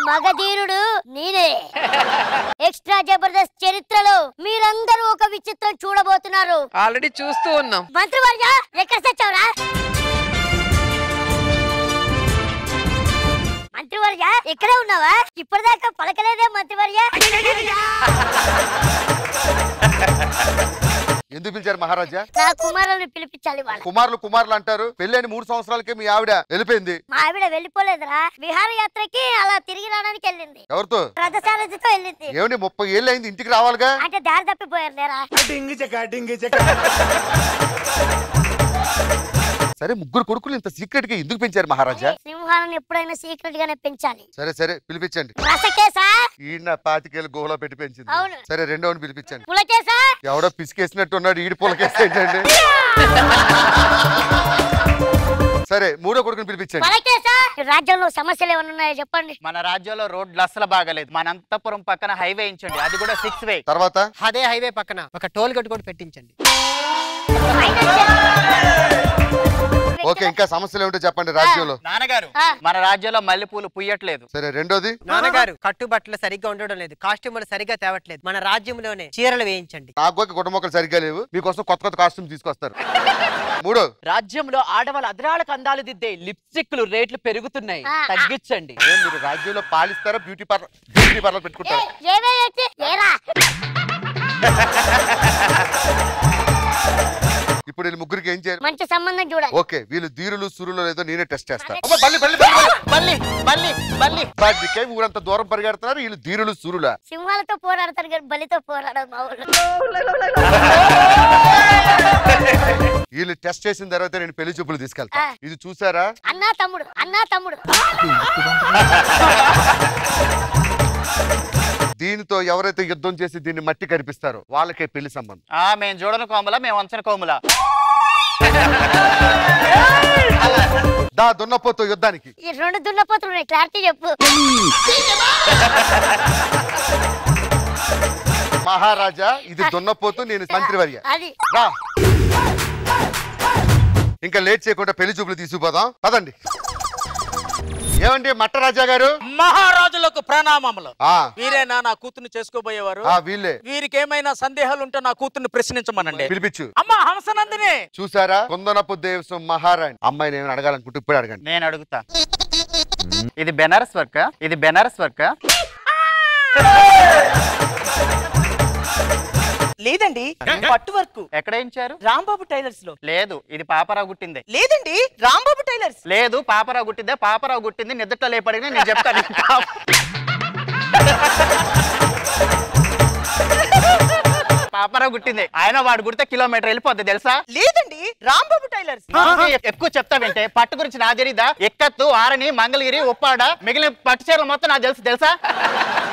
మగధీరుడు నేనే. ఎక్స్ట్రా జబర్దస్త్ చరిత్రలో మీరందరూ ఒక విచిత్రం చూడబోతున్నారు. ఆల్రెడీ చూస్తూ ఉన్నాం. మంత్రివర్య ఎక్కడ తెచ్చావురా? మంత్రివర్య ఇక్కడే ఉన్నావా? ఇప్పటిదాకా పలకలేదే మంత్రివర్య. ఎందుకు పిలిచారు మహారాజా? నా కుమారులను పిలిపించాలి. వాళ్ళ కుమారులు అంటారు. పెళ్ళైన 3 సంవత్సరాలకే మీ ఆవిడ వెళ్ళిపోయింది. మా ఆవిడ వెళ్ళిపోలేదురా, విహారయాత్రకి అలా తిరిగి రావడానికి వెళ్ళింది. ఎవరితో? రథసారథితో వెళ్ళింది. ఏమండి 30 ఏళ్ళు అయింది, ఇంటికి రావాలిగా. అంటే దారి తప్పిపోయారు లేరా. సరే, 3 కొడుకులు ఇంత సీక్రెట్ గా ఎందుకు పెంచారు మహారాజా? సింహాలను ఎప్పుడైనా సీక్రెట్ గానే పెంచాలి. సరే పిలిపించండి. రసకేసా? ఈయన 25 గుహలో పెట్టి పెంచింది. అవును. సరే, రెండోని పిలిపించండి. పులకేసా? ఎవడో పిసికేసినట్టు ఉన్నాడు, ఈడి పులకేస్తే ఏంటండి? సరే, 3వ కొడుకుని పిలిపించండి. పులకేసా? రాజ్యంలో సమస్యలు ఏమైనా ఉన్నాయో చెప్పండి. మన రాజ్యంలో రోడ్లు అస్సలు బాగలేదు. మన అంతపురం పక్కన హైవే ఇచ్చండి, అది కూడా 6 వే. తర్వాత అదే హైవే పక్కన ఒక టోల్ గేట్ కూడా పెట్టించండి. ఓకే, ఇంకా సమస్యలు ఏమిటో చెప్పండి రాజ్యంలో. నాన్నగారు, మన రాజ్యంలో మల్లెపూలు పుయ్యట్లేదు. సరే, రెండోది. నాన్నగారు, కట్టుబట్టలు సరిగ్గా ఉండడం లేదు, కాస్ట్యూములు సరిగ్గా తేవట్లేదు. మన రాజ్యంలోనే చీరలు వేయించండి. నాకు కుటుంబ మొక్కలు సరిగ్గా లేవు, మీకోసం కొత్త కాస్ట్యూమ్ తీసుకొస్తారు. 3. రాజ్యంలో ఆడవాళ్ళ అద్రాలకు అందాలు దిద్దే లిప్స్టిక్లు రేట్లు పెరుగుతున్నాయి, తగ్గించండి. మీరు రాజ్యంలో పాలిస్తారా, బ్యూటీ పార్లర్ పెట్టుకుంటారా? ఇప్పుడు వీళ్ళు ముగ్గురికి ఏం చేయాలి? మంచి సంబంధం చూడాలి. ఓకే, వీళ్ళు ధీరులు సురులు లేదో నేనే టెస్ట్ చేస్తాను. ఊరంతా దూరం పరిగెడుతున్నారు, వీళ్ళు ధీరులు సురులా? సింహాలతో పోరాడతారు కానీ బలితో పోరాడదు మా ఊళ్ళో. వీళ్ళు టెస్ట్ చేసిన తర్వాత నేను పెళ్లి చూపులు తీసుకెళ్తా. ఇది చూసారా? అన్నా తమ్ముడు. దీనితో ఎవరైతే యుద్ధం చేసి దీన్ని మట్టి కనిపిస్తారో వాళ్ళకే పెళ్లి సంబంధం. మేము చూడని కోమల, మేము వంచని కోమల. దున్నపోతు యుద్ధానికి. ఈ 2 దున్నపోతులు క్లారిటీ చెప్పు. మహారాజా, ఇది దున్నపోతు, నేను మంత్రివర్య. రా, ఇంకా లేట్ చేయకుండా పెళ్లి చూపులు తీసుకుపోదాం. పదండి. ఏమండి మట్టరాజా గారు? మహారాజులకు ప్రణామములు. వీరేనా నా కూతుర్ని చేసుకోబోయేవారు? వీళ్ళే. వీరికి ఏమైనా సందేహాలు ఉంటే నా కూతుర్ని ప్రశ్నించమనండి. పిలిపించు. అమ్మా హంసనందిని. చూసారా, కుందనపు దేవసం మహారాణి అమ్మాయిని ఏమైనా అడగాలనుకుంటే ఇప్పుడు అడగండి. నేను అడుగుతా. ఇది బెనారస్ వర్క్? ఇది బెనారస్ వర్క్? లేదండి, పట్టు వర్క్. ఎక్కడ ఇచ్చారు? రాంబాబు టైలర్స్ లో. లేదు, ఇది పాపరావు గుట్టిందే. లేదండి, రాంబాబు టైలర్స్. లేదు, పాపరావు గుట్టిందే. పాపరావు గుట్టింది నిద్రలో లేపడిన నేను చెప్తాను. పాపరావు గుట్టింది. ఆయన వాడు గుడితే కిలోమీటర్ వెళ్ళిపోద్ది తెలుసా? లేదండి, రాంబాబు టైలర్స్. ఎక్కువ చెప్తావంటే పట్టు గురించి నా తెలీదా? ఎక్కత్తు, ఆరని, మంగళగిరి, ఉప్పాడ, మిగిలిన పట్టు చీరలు మొత్తం నాకు తెలుసా?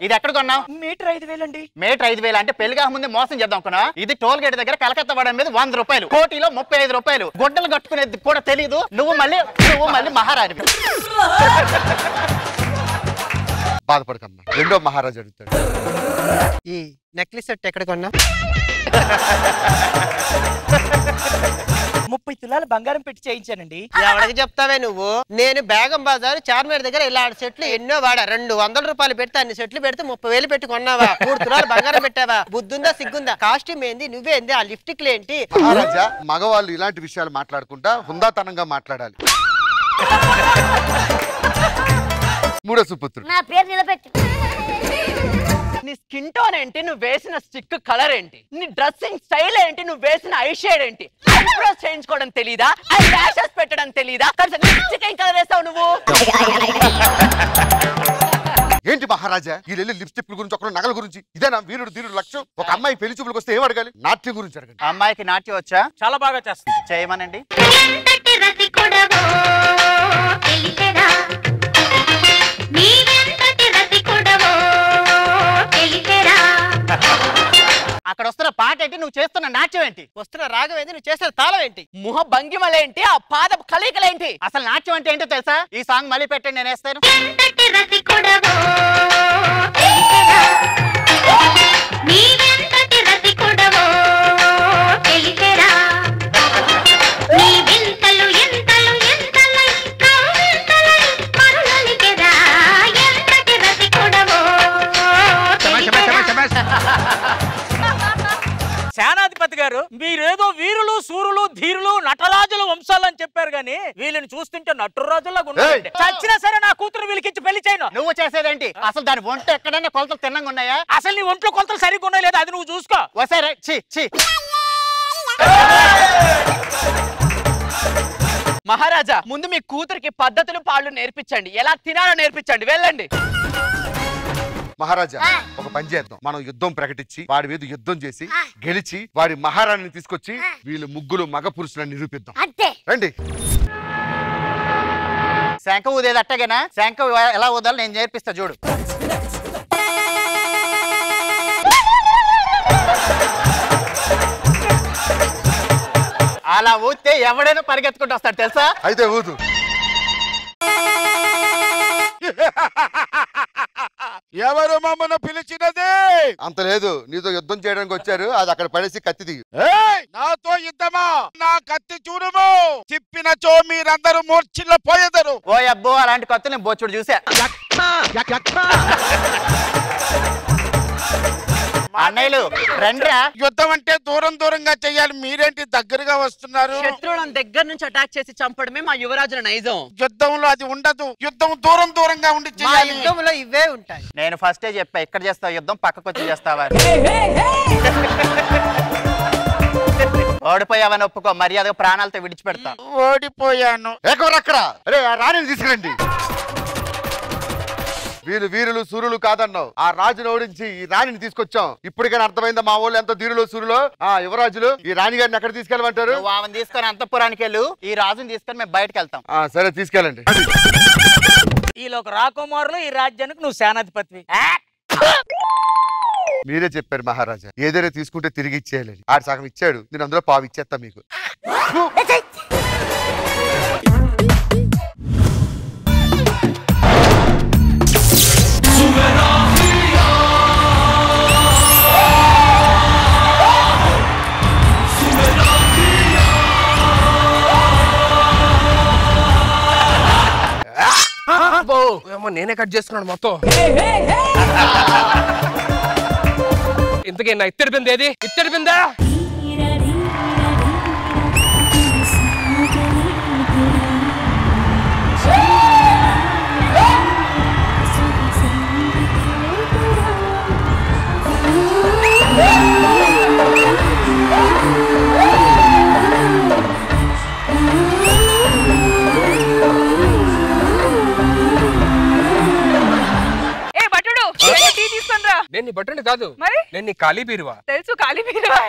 ఇది ఎక్కడ కొన్నావు? మీటర్ 5,000 అండి. మీటర్ 5,000 అంటే పెళ్లిగా ముందే మోసం చేద్దాం అనుకున్నా. ఇది టోల్ గేట్ దగ్గర కలకత్తా వాడ మీద 100 రూపాయలు, కోటిలో 35 రూపాయలు. గుడ్డలు కట్టుకునేది కూడా తెలీదు. నువ్వు మళ్ళీ మహారాణి. బాధపడకమ్మా, రెండో మహారాజు అడుగుతాడు. ఈ నెక్లెస్ సెట్ ఎక్కడ కొన్నా? 30 తులాల బంగారం పెట్టి చేయించానండి. ఎవరికి చెప్తావే నువ్వు? నేను బేగం బజార్ చార్మినార్ దగ్గర ఇలా సెట్లు ఎన్నో వాడా. 200 రూపాయలు పెడితే అన్ని సెట్లు పెడితే 30,000 పెట్టి కొన్నావా? 3 తులాలు బంగారం పెట్టావా? బుద్ధుందా సిగ్గుందా? కాస్ట్యూమ్ ఏంది? నువ్వేంది? ఆ లిప్స్టిక్లు ఏంటి? మహారాజా, మగవాళ్ళు ఇలాంటి విషయాలు మాట్లాడుకుంటా హుందాతనంగా మాట్లాడాలి. 3వ సుపుత్రుడు. నా పేరు నిలబెట్టు. నీ స్కిన్ టోన్ ఏంటి? నువ్వు వేసిన స్టిక్ కలర్ ఏంటి? నీ డ్రెస్సింగ్ స్టైల్ ఏంటి? నువ్వు వేసిన ఐ షేడ్ ఏంటి? ఐబ్రోస్ చేయించుకోవడం తెలీదా? ఐ లాషెస్ పెట్టడం తెలీదా? లిప్స్టిక్ ఏం కలర్ వేస్తావు నువ్వు? ఏంటి మహారాజా, ఈ లిప్స్టిక్ గురించి, ఒక నగల గురించి? ఇదేనా వీరుడు ధీరుడు లక్ష్యం? ఒక అమ్మాయి పెళ్లి చూపులకు వస్తే ఏం అడగాలి? నాట్యం గురించి అడగండి. అమ్మాయికి నాట్యం వచ్చా? చాలా బాగా చేస్తుంది. చేయమనండి. అక్కడ వస్తున్న పాట ఏంటి? నువ్వు చేస్తున్న నాట్యం ఏంటి? వస్తున్న రాగం ఏంటి? నువ్వు చేస్తున్న తాళం ఏంటి? ముఖ భంగిమలేంటి? ఆ పాద కలయికలేంటి? అసలు నాట్యం అంటే ఏంటో తెలుసా? ఈ సాంగ్ మళ్ళీ పెట్టండి, నేను వేస్తాను. గారు మీరేదో వీరులు సూరులు ధీరులు నటరాజుల వంశాలని చెప్పారు గానీ వీళ్ళని చూస్తుంటే నటురాజులాగా ఉన్నారండి. చచ్చినా సరే నా కూతురు వీళ్ళకిచ్చి పెళ్లి చేయను. నువ్వు చేసేదేంటి? అసలు దాని ఒంట ఎక్కడైనా కొలతలు తిన్నంగా ఉన్నాయా? అసలు నీ ఒంట్లో కొలతలు సరిగ్గా ఉన్నాయి లేదా అది నువ్వు చూసుకో. వసారే ఛీ ఛీ. మహారాజా ముందు మీ కూతురికి పద్ధతులు పాళ్ళు నేర్పించండి, ఎలా తినాలో నేర్పించండి. వెళ్ళండి. మహారాజా ఒక పని చేద్దాం. మనం యుద్ధం ప్రకటించి వాడి మీద యుద్ధం చేసి గెలిచి వాడి మహారాణిని తీసుకొచ్చి వీళ్ళు ముగ్గురు మగ పురుషులను నిరూపిద్దాం. అంతే. రండి. శంఖ ఊదేది అట్టగేనా? శంఖ ఎలా ఊదాలో నేను నేర్పిస్తా చూడు. అలా ఊస్తే ఎవడైనా పరిగెత్తుకుంటూ వస్తాడు తెలుసా? అయితే ఊదు. ఎవరు మమ్మల్ని పిలిచినది? అంత లేదు, నీతో యుద్ధం చేయడానికి వచ్చారు, అది అక్కడ పడేసి కత్తి దిగు. నాతో యుద్ధమా? నా కత్తి చూడము. తిప్పినచో మీరందరూ మూర్ఛిల్ల పోయేదరు. ఓ అబ్బో అలాంటి కత్తి నేను బొచ్చుడు చూసా. అన్నయ్యలు రండిరా. యుద్ధం అంటే దూరం దూరంగా చెయ్యాలి, మీరేంటి దగ్గరగా వస్తున్నారు? శత్రువులను దగ్గర నుంచి అటాక్ చేసి చంపడమే మా యువరాజుల నైజం. యుద్ధంలో అది ఉండదు. యుద్ధం దూరం దూరంగా ఉండి మా చేయాలి. యుద్ధంలో ఇవే ఉంటాయి. నేను ఫస్టే చెప్పా, ఎక్కడ చేస్తావు యుద్ధం, పక్కకు వచ్చి చేస్తావా? ఓడిపోయావని ఒప్పుకో, మర్యాదగా ప్రాణాలతో విడిచిపెడతా. ఓడిపోయాను. అక్కడ అరే ఆ రాణిని తీసుకురండి. వీళ్ళు వీరులు సూరులు కాదన్నావు, ఆ రాజును ఓడించి ఈ రాణిని తీసుకొచ్చాం. ఇప్పటికైనా అర్థమైందా మా వాళ్ళు ఎంత ధీరులు సూరులు? ఆ యువరాజులు ఈ రాణి గారిని ఎక్కడ తీసుకెళ్ళమంటారు? నువ్వు ఆమెను తీసుకొని అంతఃపురానికి వెళ్ళు, ఈ రాజుని తీసుకొని మేము బయటకు వెళ్తాం. సరే తీసుకెళ్ళండి. వీళ్ళు ఒక రాకుమారులు, ఈ రాజ్యానికి నువ్వు సేనాధిపతివి. మీరే చెప్పారు మహారాజా, ఏదైనా తీసుకుంటే తిరిగి ఇచ్చేయాలని. ఆడు సగం ఇచ్చాడు, నేను అందులో పావు ఇచ్చేస్తా మీకు. నేనే కట్ చేసుకున్నాను మొత్తం. ఇంతకీ నా ఇత్తడి బిందె ఏది? ఇత్తడి బిందా? నేను నీ బట్టండి కాదు, నేను నీ ఖాళీ బీరువా. తెలుసు, ఖాళీ బీరువా.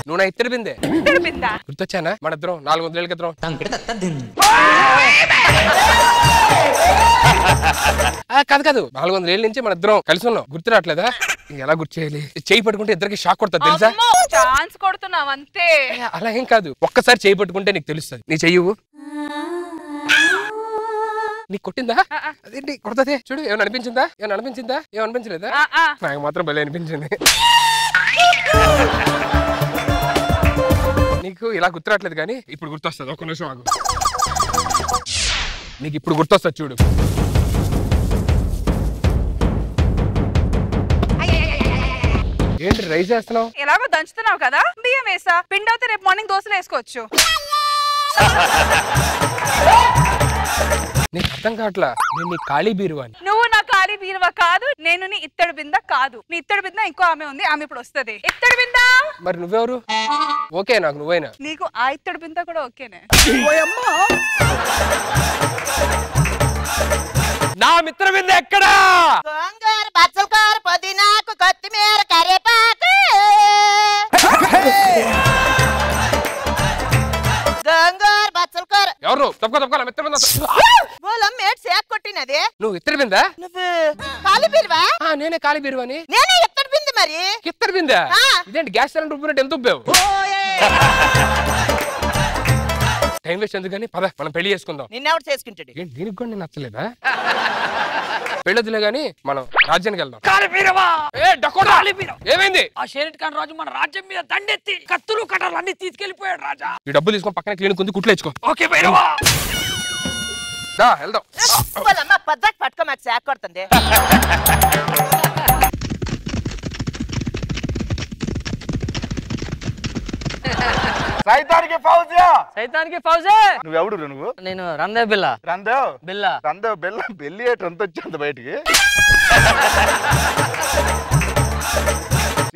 నువ్వు నా ఇత్తడి బిందె. గుర్తొచ్చానా? మన ఇద్దరం 400 ఏళ్ళ క్రితం. కాదు కాదు, 400 ఏళ్ళ నుంచి మన ఇద్దరం కలిసి ఉన్నాం. గుర్తు రావట్లేదా? ఎలా గుర్తు చేయాలి? చేయి పట్టుకుంటే ఇద్దరికి షాక్ కొడతా తెలుసా? ఛాన్స్ కొడుతున్నావు అంతే. అలా ఏం కాదు, ఒక్కసారి చేయి పట్టుకుంటే నీకు తెలుస్తుంది. నీ చెయ్యవు నీకు కొట్టిందా? అదేంటి కొడతాదే చూడు. ఏమైనా అనిపించిందా? ఏమైనా అనిపించిందా? ఏమైనా అనిపించలేదా? నాకు మాత్రం భలే అనిపించింది. నీకు ఇలా గుర్తురాట్లేదు కానీ ఇప్పుడు గుర్తొస్తుంది. ఒక్క నిమిషం ఆగు. నీకు ఇప్పుడు గుర్తొస్తుంది చూడు. ఏంటి రైస్ వేస్తున్నావు? ఎలాగో దంచుతున్నావు కదా, బియ్యం వేసా. పిండి అవుతే రేపు మార్నింగ్ దోశలు వేసుకోవచ్చు. నీకు అర్థం కావట్లా, నేను నీ ఖాళీ బీరువా. నువ్వు నా ఖాళీ బీరువా కాదు, నేను నీ ఇత్తడి బింద కాదు. నీ ఇత్తడి బింద ఇంకో ఆమె ఉంది, ఆమె ఇప్పుడు వస్తుంది. ఇత్తడి బింద. మరి నువ్వెవరు? ఓకే నాకు నువ్వైనా. నీకు ఆ ఇత్తడి బింద కూడా ఓకేనే. నా మిత్ర బిందె ఎక్కడా? గోంగూర, పచ్చలకూర, పుదీనాకు, కొత్తిమీర, కరివేపాకు. గోంగూర, పచ్చలకూర. ఎవరు? తప్పుకోవాలి మిత్ర బిందె. కొట్టినది నువ్వు ఇత్తడి బిందా? నువ్వు ఖాళీ బీరువా? నేనే ఖాళీ బీరువాని. నేనే ఇత్తడి బిందె. మరి ఇత్తడి బిందా? ఇదేంటి గ్యాస్ సిలిండర్ ఉబ్బినట్టు ఎంత ఉబ్బావు? టైం వేస్ట్ ఎందుకని పద మనం పెళ్లి చేసుకుందాం. నిన్నెవడు చేసుకుంటాడు? ఏంటి దీనికి కూడా నేను నచ్చలేదా? పెళ్ళొద్దులే గానీ మనం రాజ్యానికి వెళ్దాం. ఏమైంది? ఆ షేరెట్ ఖాన్ రాజు మన రాజ్యం మీద దండెత్తి కత్తులు కట్టలు అన్ని తీసుకెళ్లిపోయాడు రాజా. ఈ డబ్బులు తీసుకొని పక్కన క్లినిక్ ఉంది, కుట్లు వేసుకో. ఓకే భైరవా, వెళ్దాం. పద్దకి పట్టుకో, మాకు శాఖ కొడుతుంది. సైతానికి ఫౌజియా సైతానికి ఫౌజే. నువ్వెవడు నువ్వు? నేను రందేవ్ బిల్లా. రందేవ్ బిల్లా. రందేవ్ బెల్ల బెల్లి ఏటు ఎంత వచ్చింది బయటికి?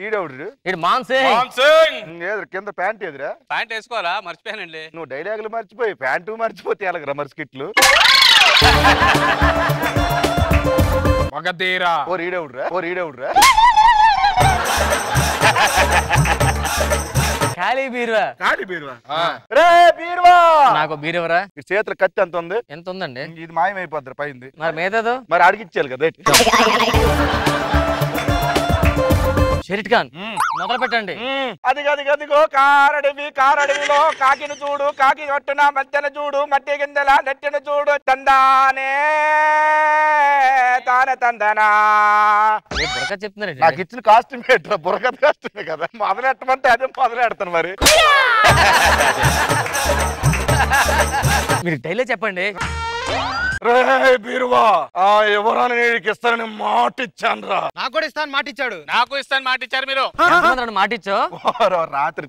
ఈడెవడు? ఇటు మాన్సింగ్. ఏది కింద ప్యాంట్ ఎదురా? ప్యాంట్ వేసుకోవాలా? మర్చిపోయానండి. నువ్వు డైలాగులు మర్చిపోయి ప్యాంటు మర్చిపోతే ఎలాగ రమ్మర్ స్కిట్లు. మగధీరా. ఓ ఈడెవడురా? ఖాళీ బీరువా. రే బీరువా. నాకు బీరువరా. ఈ చేతుల కత్తి ఎంత ఉంది? ఎంత ఉందండి? ఇది మాయమైపోద్ది పైంది. మరి మీదదో మరి అడిగిచ్చేయాలి కదా. షరీట్ ఖాన్ మొదలు పెట్టండి. అదిగో కారడవిలో కాకిని చూడు, కాకి కట్టున మధ్యన చూడు, మట్టి గింజల నెట్టిన చూడు, తందానే తానే తందనా. బుర్రక చెప్తున్నారు. నాకు ఇచ్చిన కాస్ట్యూమ్ ఏంట్రా? బుర్రకథ కాస్ట్యూమే కదా. మొదలెట్టమంటే అదే మొదలెడతాను మరి. మీరు డైలాగ్ చెప్పండి. రే బీరువా, ఆ ఎవరని నీకు ఇస్తానని మాట ఇచ్చాను రా. నాకు కూడా ఇస్తాను మాట ఇచ్చాడు. నాకు ఇస్తాను మాట ఇచ్చారు మీరు. మాట ఇచ్చో. రాత్రి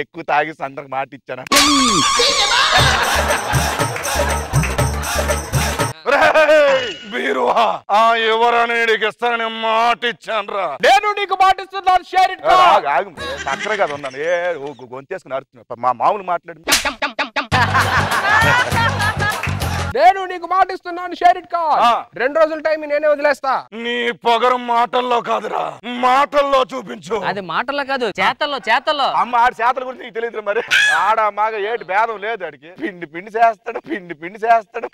ఎక్కువ తాగి అందరికి మాట ఇచ్చాను. బీరువా, ఆ ఎవరని నీకు ఇస్తానని మాట ఇచ్చాను రా. నేను నీకు మాటిస్తున్నాను షరీట్ ఖాన్. అక్కడే కదా ఉన్నాను. గొంతేసుకుని అడుగుతున్నా. మా మామూలు మాట్లాడు. నేను నీకు మాటిస్తున్నాను షరీట్ ఖాన్. 2 రోజుల టైం నేనే వదిలేస్తా. నీ పొగరు మాటల్లో కాదురా, మాటల్లో చూపించు. అది మాటల్లో కాదు, చేతల్లో. అమ్మ ఆడి చేతల గురించి నీకు తెలియదు మరి. ఆడ మాగ ఏటి భేదం లేదు ఆడికి. పిండి చేస్తాడు.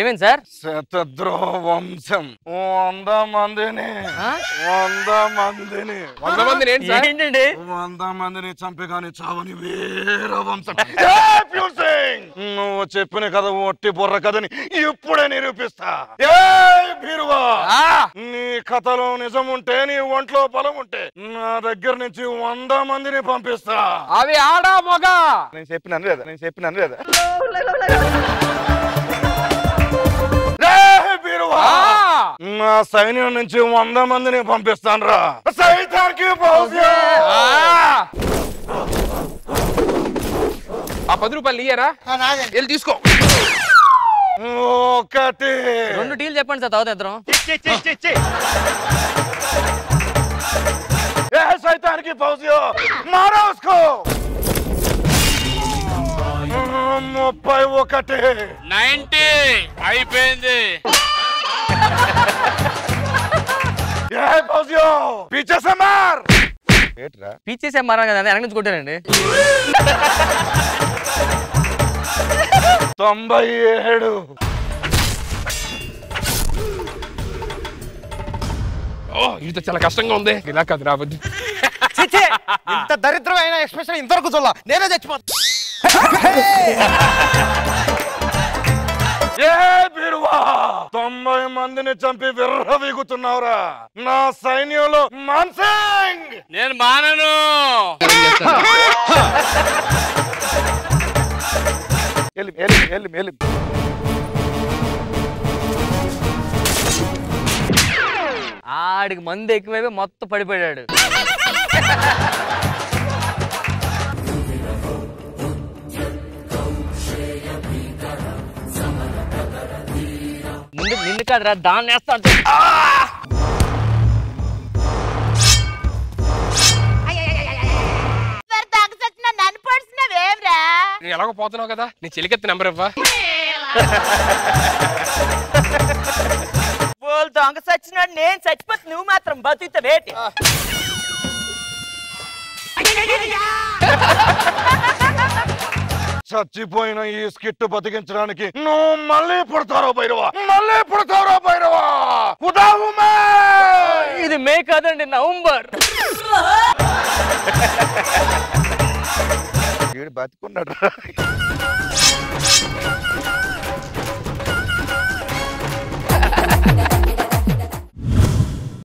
ఏమేం సార్? శతద్రోహ వంశం 100 మందిని 100 ఏంటి సార్? ఏంటండి? 100 మందిని చంపి కానీ చావని వీర వంశం. నువ్వు చెప్పిన కథ ఒట్టి బుర్ర కథని ఇప్పుడే నిరూపిస్తా. బీరువా, నీ కథలో నిజం ఉంటే, నీ ఒంట్లో బలం ఉంటే, నా దగ్గర నుంచి 100 మందిని పంపిస్తా. అవి ఆడా మగ? నేను చెప్పినాను లేదా? బీరువా, నా సైన్యం నుంచి 100 మందిని పంపిస్తాను రా. సైతానికి ఆ 10 రూపాయలు ఇయ్యరా? వెళ్ళి తీసుకో. 1 2 టీలు చెప్పండి సార్, తాగుతా ఇద్దరం. సైతానికి ఫౌజియో మారా ఉస్కో. 31 90 అయిపోయింది. ఫౌజియో పీచే సే మార్. ఏట్రా పీచేసే మారా కదా, వెనక నుంచి కొట్టానండి. 97. ఇది చాలా కష్టంగా ఉంది. ఇలా కాదు రావద్దు. ఇంత దరిద్రమైన ఎక్స్ప్రెషన్ ఇంతవరకు చూడాల. నేనే చచ్చిపోతా. బీరువా, 90 మందిని చంపి విర్రవీగుతున్నావురా. నా సైన్యంలో మాన్సింగ్. నేను మానను. ఆడికి మంది ఎక్కువైపోయి మొత్తం పడిపోయాడు. నిన్ను కాదురా, దాన్ని వేస్తా. ఎలాగో పోతున్నావు కదా, నీ చెలికెత్తి నెంబర్ ఇవ్వా. దొంగ చచ్చినాడు, నేను చచ్చిపోతే నువ్వు మాత్రం బతుకుతా వేటి. చచ్చిపోయిన ఈ స్కిట్ బతికించడానికి నువ్వు మళ్ళీ పుడతారో భైరవా. ఇది మే కాదండి, నవంబర్. బతికున్నాడు.